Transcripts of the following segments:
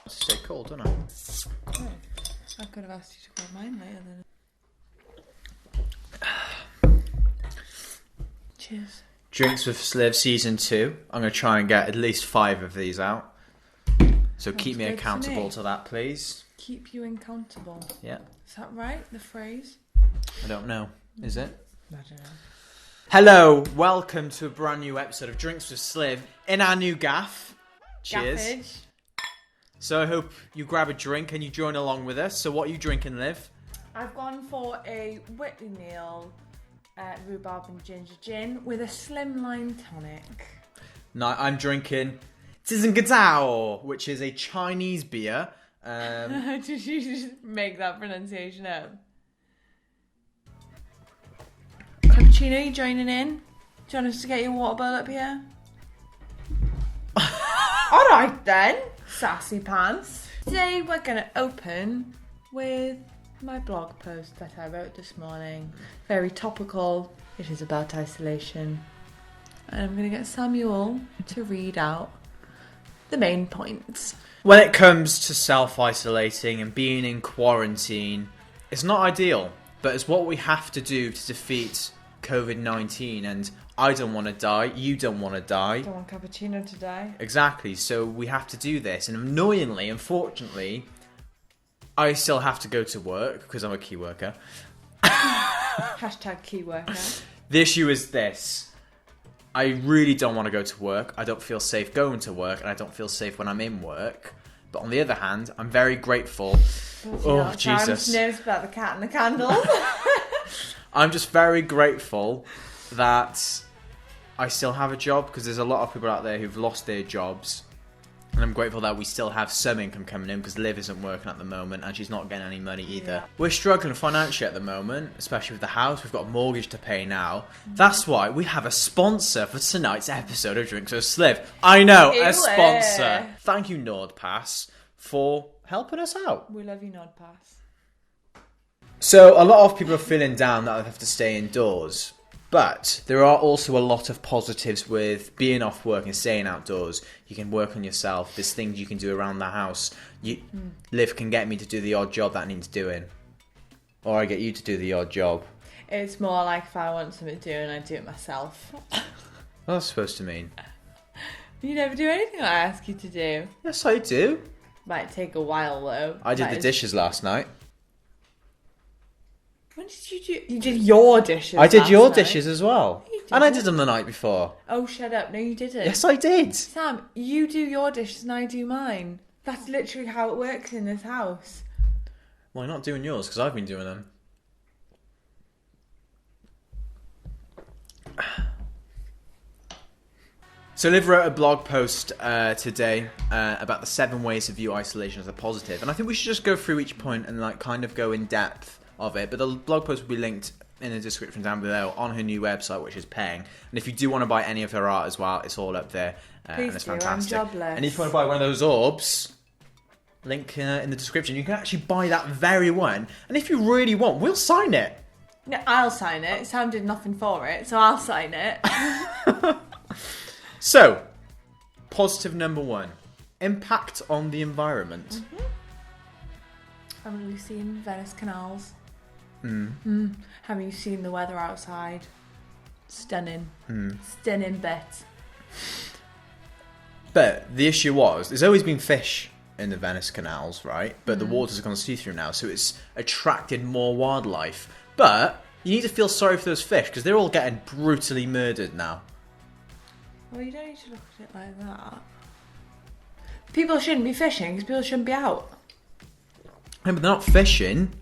To stay cold, don't I? Oh, I could have asked you to grab mine later then. Cheers. Drinks with Sliv Season 2. I'm going to try and get at least 5 of these out. So keep me accountable to that, please. Keep you accountable. Yeah. Is that right, the phrase? I don't know. Is it? I don't know. Hello, welcome to a brand new episode of Drinks with Sliv in our new gaff. Cheers. Gaffage. So I hope you grab a drink and you join along with us. So what are you drinking, Liv? I've gone for a Whitley Neal rhubarb and ginger gin with a slimline tonic. No, I'm drinking Tizengazao, which is a Chinese beer. Did you just make that pronunciation up? Cappuccino, you joining in? Do you want us to get your water bottle up here? Alright then, sassy pants. Today we're going to open with my blog post that I wrote this morning. Very topical. It is about isolation. And I'm going to get Samuel to read out the main points. When it comes to self-isolating and being in quarantine, it's not ideal, but it's what we have to do to defeat COVID-19, and I don't want to die, you don't want to die. Don't want cappuccino to die. Exactly, so we have to do this, and annoyingly, unfortunately, I still have to go to work, because I'm a key worker. Hashtag key worker. The issue is this. I really don't want to go to work. I don't feel safe going to work, and I don't feel safe when I'm in work. But on the other hand, I'm very grateful. Oh, Jesus. I'm just nervous about the cat and the candles. I'm just very grateful that I still have a job, because there's a lot of people out there who've lost their jobs. And I'm grateful that we still have some income coming in, because Liv isn't working at the moment and she's not getting any money either. Yeah. We're struggling financially at the moment, especially with the house. We've got a mortgage to pay now. That's why we have a sponsor for tonight's episode of Drinks with Sliv. I know, a sponsor. Thank you, NordPass, for helping us out. We love you, NordPass. So a lot of people are feeling down that they have to stay indoors. But there are also a lot of positives with being off work and staying outdoors. You can work on yourself. There's things you can do around the house. Liv can get me to do the odd job that needs doing. Or I get you to do the odd job. It's more like if I want something doing, I do it myself. What's that supposed to mean? You never do anything I ask you to do. Yes, I do. Might take a while though. I did the dishes last night. When did you do? You did your dishes. I did your night. dishes as well. And I did them the night before. Oh, shut up. No, you didn't. Yes, I did. Sam, you do your dishes and I do mine. That's literally how it works in this house. Well, you're not doing yours, because I've been doing them. So Liv wrote a blog post today about the 7 ways to view isolation as a positive. And I think we should just go through each point and kind of go in depth of it, but the blog post will be linked in the description down below on her new website, which is paying. And if you do want to buy any of her art as well, it's all up there, and it's fantastic. I'm jobless. And if you want to buy one of those orbs, link in the description. You can actually buy that very one, and if you really want, we'll sign it. No, I'll sign it. Sam did nothing for it, so I'll sign it. So, positive number 1, impact on the environment. Mm-hmm. Have you seen Venice canals? Have you seen the weather outside? Stunning. Stunning bit. But the issue was, there's always been fish in the Venice canals, right? But the waters have gone see-through now, so it's attracted more wildlife. But you need to feel sorry for those fish, because they're all getting brutally murdered now. Well, you don't need to look at it like that. People shouldn't be fishing, because people shouldn't be out. Yeah, but they're not fishing.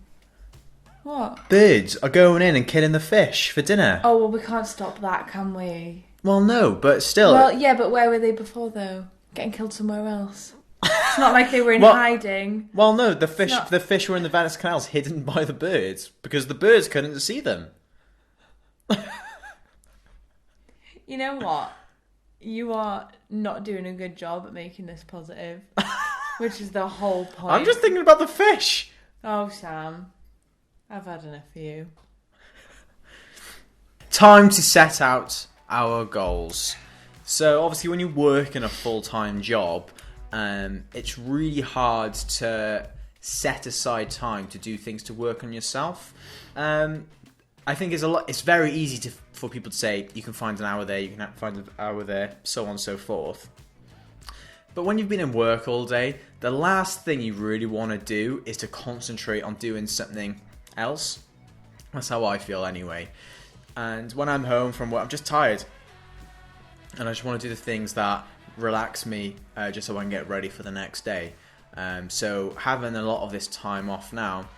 What? Birds are going in and killing the fish for dinner. Oh, well, we can't stop that, can we? Well, no, but still. Well, yeah, but where were they before, though? Getting killed somewhere else. It's not like they were in hiding. Well, no, the fish were in the Venice canals hidden by the birds, because the birds couldn't see them. You know what? You are not doing a good job at making this positive. Which is the whole point. I'm just thinking about the fish. Oh, Sam. I've had enough of you. Time to set out our goals. So, obviously, when you work in a full-time job, it's really hard to set aside time to do things to work on yourself. I think it's very easy for people to say you can find an hour there, you can find an hour there, so on and so forth. But when you've been in work all day, the last thing you really want to do is to concentrate on doing something else. That's how I feel anyway. And when I'm home from work, I'm just tired. And I just want to do the things that relax me, just so I can get ready for the next day. So having a lot of this time off now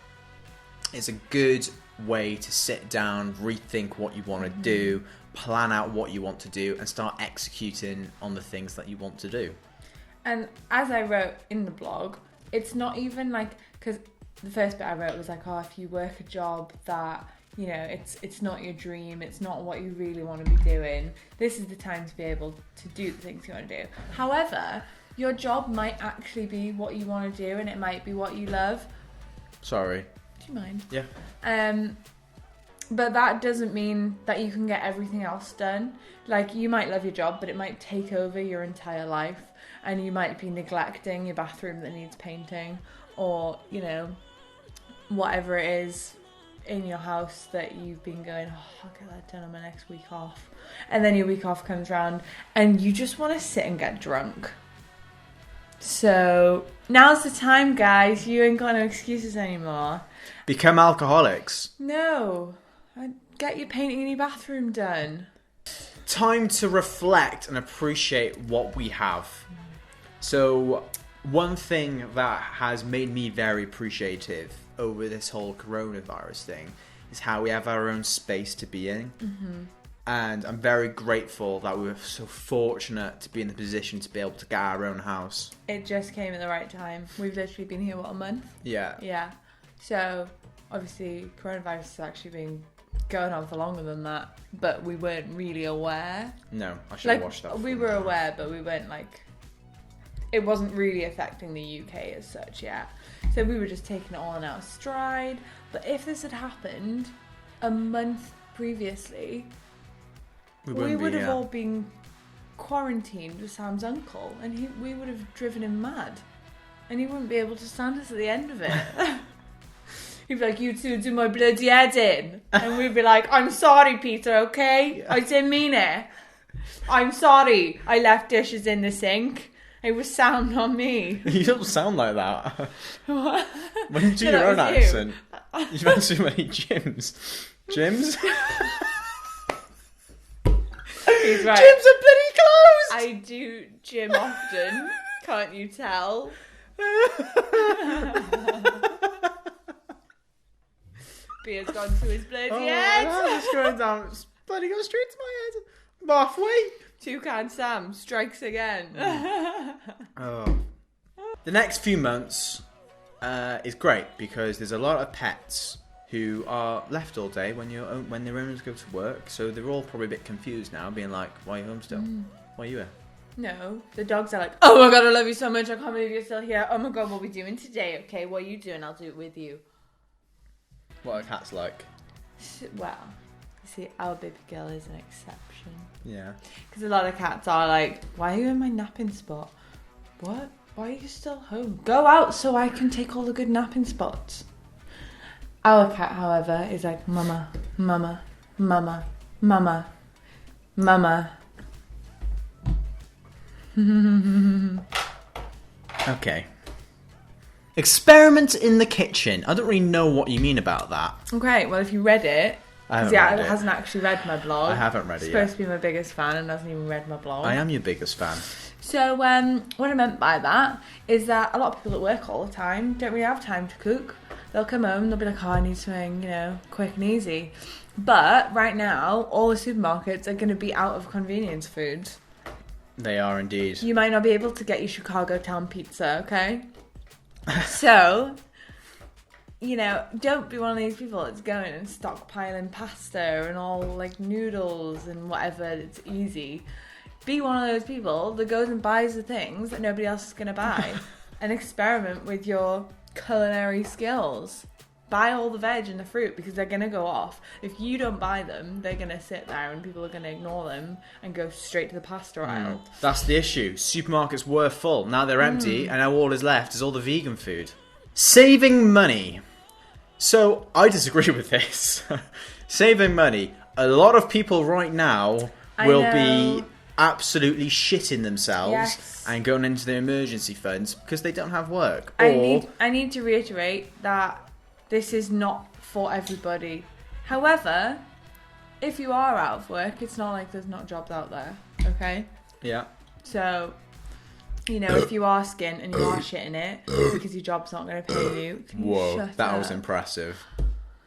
is a good way to sit down, rethink what you want to do, plan out what you want to do, and start executing on the things that you want to do. And as I wrote in the blog, it's not even like, because the first bit I wrote was like, oh, if you work a job that, you know, it's not your dream, it's not what you really want to be doing, this is the time to be able to do the things you want to do. However, your job might actually be what you want to do, and it might be what you love. Sorry. Do you mind? Yeah. But that doesn't mean that you can get everything else done. Like, you might love your job, but it might take over your entire life, and you might be neglecting your bathroom that needs painting, or, you know, whatever it is in your house that you've been going, oh, I'll get that done on my next week off. And then your week off comes around, and you just want to sit and get drunk. So now's the time, guys. You ain't got no excuses anymore. Become alcoholics. No. Get your painting in your bathroom done. Time to reflect and appreciate what we have. So one thing that has made me very appreciative over this whole coronavirus thing is how we have our own space to be in. Mm-hmm. And I'm very grateful that we were so fortunate to be in the position to be able to get our own house. It just came at the right time. We've literally been here, what, a month? Yeah. Yeah. So, obviously, coronavirus has actually been going on for longer than that, but we weren't really aware. No, I should have watched that. We were aware, but we weren't like... It wasn't really affecting the UK as such yet. So we were just taking it all in our stride. But if this had happened a month previously... We would have all been quarantined with Sam's uncle, and we would have driven him mad, and he wouldn't be able to stand us at the end of it. He'd be like, "You two do my bloody head in," and we'd be like, "I'm sorry, Peter. Okay, yeah. I didn't mean it. I'm sorry. I left dishes in the sink. It was sound on me." You don't sound like that. What? When you do your own accent, you've had too many gyms. Gyms? He's right. Gyms are bloody closed! I do gym often. Can't you tell? Beer's gone to his bloody head. It's going down. It's bloody going straight to my head. Halfway. Toucan Sam strikes again. Oh. The next few months is great because there's a lot of pets who are left all day when their owners go to work, so they're all probably a bit confused now, being like, "Why are you home still? Why are you here?" No, the dogs are like, "Oh my god, I love you so much. I can't believe you're still here. Oh my god, what are we doing today? Okay, what are you doing? I'll do it with you." What are cats like? Well, you see, our baby girl is an exception. Yeah. Because a lot of cats are like, "Why are you in my napping spot? What? Why are you still home? Go out so I can take all the good napping spots." Our cat, however, is like, "Mama, mama, mama, mama, mama." Okay. Experiment in the kitchen. I don't really know what you mean about that. Okay, well, if you read it... I hasn't actually read my blog. I haven't read it yet. Supposed to be my biggest fan and hasn't even read my blog. I am your biggest fan. So, what I meant by that is that a lot of people at work all the time don't really have time to cook. They'll come home and they'll be like, "Oh, I need something, quick and easy." But right now, all the supermarkets are going to be out of convenience foods. They are indeed. You might not be able to get your Chicago town pizza, okay? So, don't be one of these people that's going and stockpiling pasta and all like noodles and whatever. It's easy. Be one of those people that goes and buys the things that nobody else is going to buy and experiment with your culinary skills. buy all the veg and the fruit because they're going to go off. If you don't buy them, they're going to sit there and people are going to ignore them and go straight to the pasta aisle. That's the issue. Supermarkets were full. Now they're empty, and now all is left is all the vegan food. Saving money. So, I disagree with this. Saving money. A lot of people right now will be absolutely shitting themselves and going into their emergency funds because they don't have work. I need to reiterate that this is not for everybody. However, if you are out of work, it's not like there's not jobs out there, okay? Yeah. So, if you are skint and you are shitting it because your job's not going to pay you, that was impressive.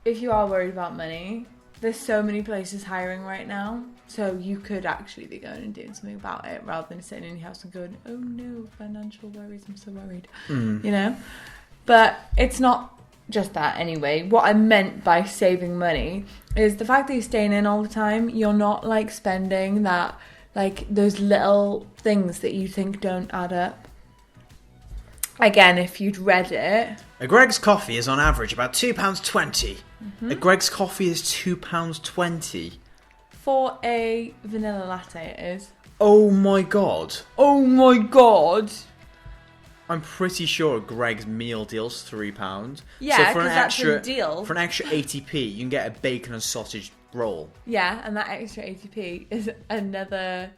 If you are worried about money, there's so many places hiring right now, so you could actually be going and doing something about it rather than sitting in your house and going, oh no, financial worries, I'm so worried. But it's not just that anyway. What I meant by saving money is the fact that you're staying in all the time, you're not like spending that, like those little things that you think don't add up. Again, if you'd read it, a Greggs coffee is on average about £2.20. A Greggs coffee is £2.20 for a vanilla latte. It is. Oh my god! Oh my god! I'm pretty sure a Greggs meal deal's £3. Yeah, so for an that's extra a deal. For an extra 80p, you can get a bacon and sausage roll. Yeah, and that extra 80p is another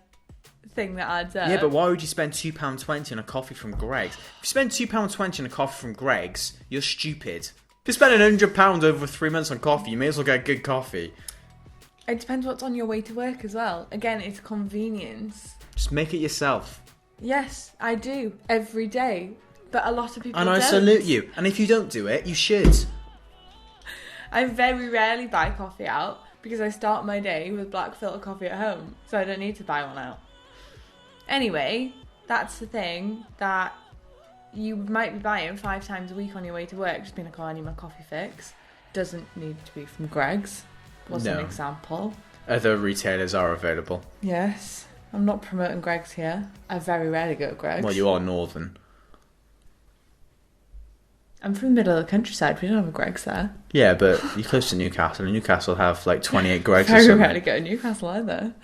thing that adds up. Yeah, but why would you spend £2.20 on a coffee from Greggs? If you spend £2.20 on a coffee from Greggs, you're stupid. If you're spending £100 over 3 months on coffee, you may as well get good coffee. It depends what's on your way to work as well. Again, it's convenience. Just make it yourself. Yes, I do. Every day. But a lot of people don't. And I salute you. And if you don't do it, you should. I very rarely buy coffee out because I start my day with black filter coffee at home. So I don't need to buy one out. Anyway, that's the thing that you might be buying 5 times a week on your way to work. Just being like, oh, I need my coffee fix. Doesn't need to be from Greggs. Was an example. Other retailers are available. Yes. I'm not promoting Greggs here. I very rarely go to Greggs. Well, you are northern. I'm from the middle of the countryside. We don't have a Greggs there. Yeah, but you're close to Newcastle, and Newcastle have like 28 Greggs or Very something. rarely go to Newcastle either.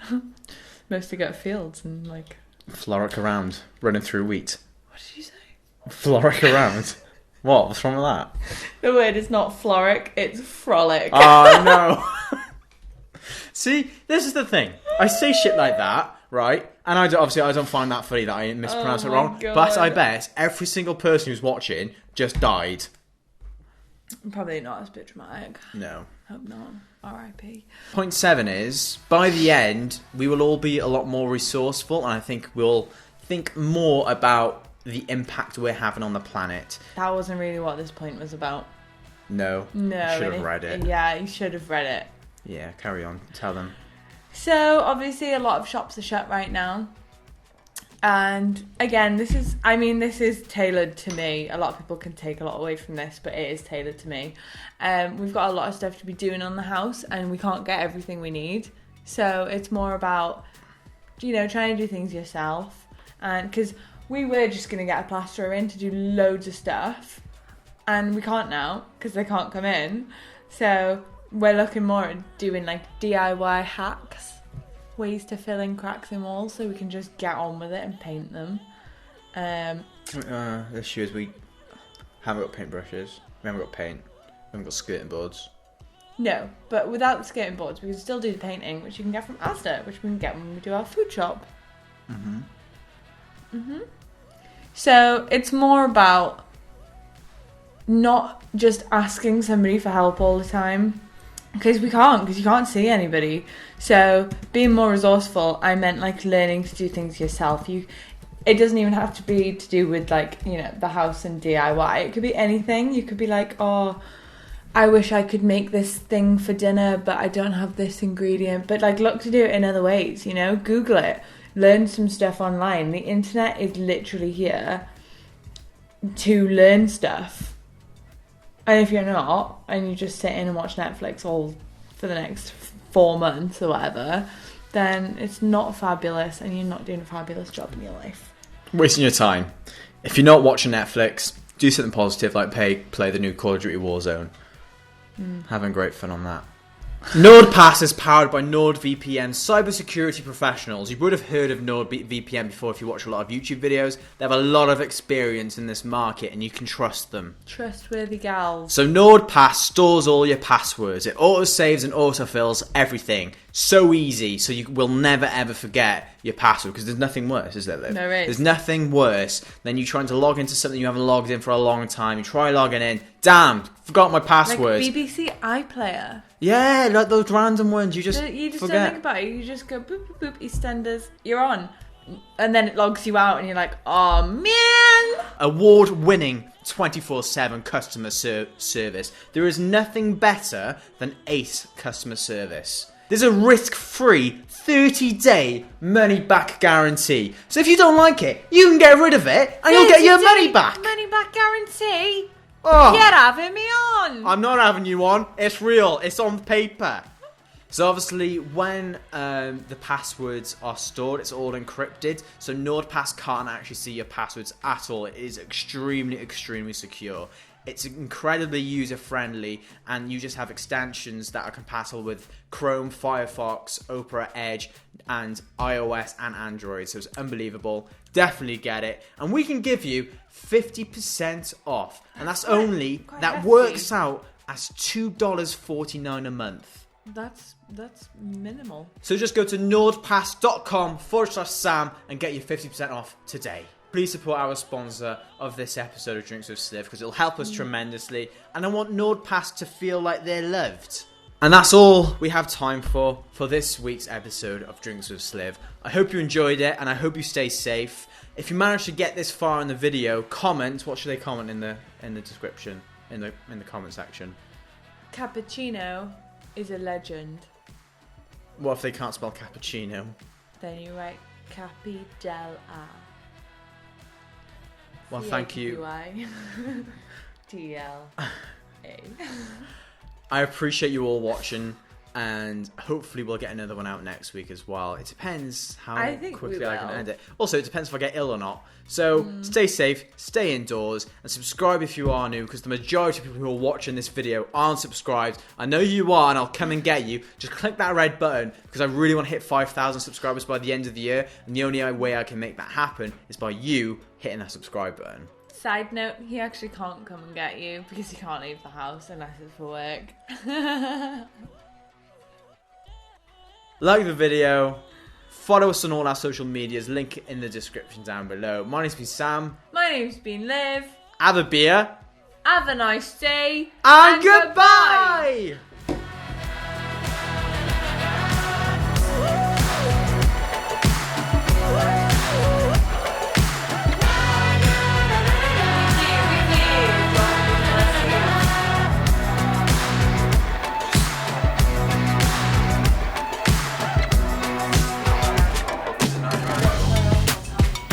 Mostly go to fields and like... Floric around, running through wheat. What did you say? Floric around? What? What's wrong with that? The word is not floric, it's frolic. Oh, no. See, this is the thing. I say shit like that, right? And I don't find that funny that I mispronounced it wrong. God. But I bet every single person who's watching just died. Probably not as bit dramatic. No. Hope not. R.I.P. Point 7 is, by the end, we will all be a lot more resourceful, and I think we'll think more about the impact we're having on the planet. That wasn't really what this point was about. No. No. You should have read it. Yeah, you should have read it. Yeah, carry on. Tell them. So, obviously, a lot of shops are shut right now. And, again, this is tailored to me. A lot of people can take a lot away from this, but it is tailored to me. We've got a lot of stuff to be doing on the house, and we can't get everything we need. So, it's more about, trying to do things yourself. And, because we were just going to get a plasterer in to do loads of stuff. And we can't now, because they can't come in. So... we're looking more at doing like DIY hacks, ways to fill in cracks in walls so we can just get on with it and paint them. The issue is we haven't got paintbrushes, we haven't got paint, we haven't got skirting boards. No, but without the skirting boards we can still do the painting, which you can get from Asda, which we can get when we do our food shop. So it's more about not just asking somebody for help all the time. Because you can't see anybody. So being more resourceful, I meant like learning to do things yourself. It doesn't even have to be to do with like, the house and DIY. It could be anything. You could be like, oh, I wish I could make this thing for dinner, but I don't have this ingredient. But like, look to do it in other ways, Google it. Learn some stuff online. The internet is literally here to learn stuff. And if you're not, and you just sit in and watch Netflix all for the next 4 months or whatever, then it's not fabulous and you're not doing a fabulous job in your life. Wasting your time. If you're not watching Netflix, do something positive like play the new Call of Duty Warzone. Having great fun on that. NordPass is powered by NordVPN cybersecurity professionals. You would have heard of NordVPN before if you watch a lot of YouTube videos. They have a lot of experience in this market and you can trust them. Trustworthy gals. So NordPass stores all your passwords. It auto-saves and autofills everything. So easy, so you will never ever forget your password, because there's nothing worse, is there, Liv? There is. There's nothing worse than you trying to log into something you haven't logged in for a long time. You try logging in, damn, forgot my passwords. Like BBC iPlayer. Yeah, like those random ones, you just don't think forget. about it. You just go boop, boop, boop, EastEnders, you're on. And then it logs you out and you're like, oh man! Award-winning 24/7 customer service. There is nothing better than Ace customer service. There's a risk-free 30-day money-back guarantee. So if you don't like it, you can get rid of it and you'll get your money back. Money-back guarantee? Oh, You're having me on! I'm not having you on. It's real. It's on paper. So obviously, when the passwords are stored, it's all encrypted. So NordPass can't actually see your passwords at all. It is extremely, extremely secure. It's incredibly user-friendly, and you just have extensions that are compatible with Chrome, Firefox, Opera, Edge, and iOS and Android. So it's unbelievable. Definitely get it. And we can give you 50% off. And that's that hefty. works out as $2.49 a month. That's minimal. So just go to nordpass.com/Sam and get your 50% off today. Please support our sponsor of this episode of Drinks with Sliv, because it'll help us tremendously. And I want NordPass to feel like they're loved. And that's all we have time for this week's episode of Drinks with Sliv. I hope you enjoyed it, and I hope you stay safe. If you managed to get this far in the video, comment. What should they comment in the description, in the comment section? Cappuccino is a legend. What if they can't spell cappuccino? Then you write Capi del A. Well, thank you. TLA. I appreciate you all watching, and hopefully we'll get another one out next week as well. It depends how quickly I can end it. Also, it depends if I get ill or not. So stay safe, stay indoors, and subscribe if you are new, because the majority of people who are watching this video aren't subscribed. I know you are, and I'll come and get you. Just click that red button, because I really want to hit 5,000 subscribers by the end of the year, and the only way I can make that happen is by you hitting that subscribe button. Side note, he actually can't come and get you because he can't leave the house unless it's for work. Like the video, follow us on all our social medias, link in the description down below. My name's been Sam. My name's been Liv. Have a beer. Have a nice day. And goodbye!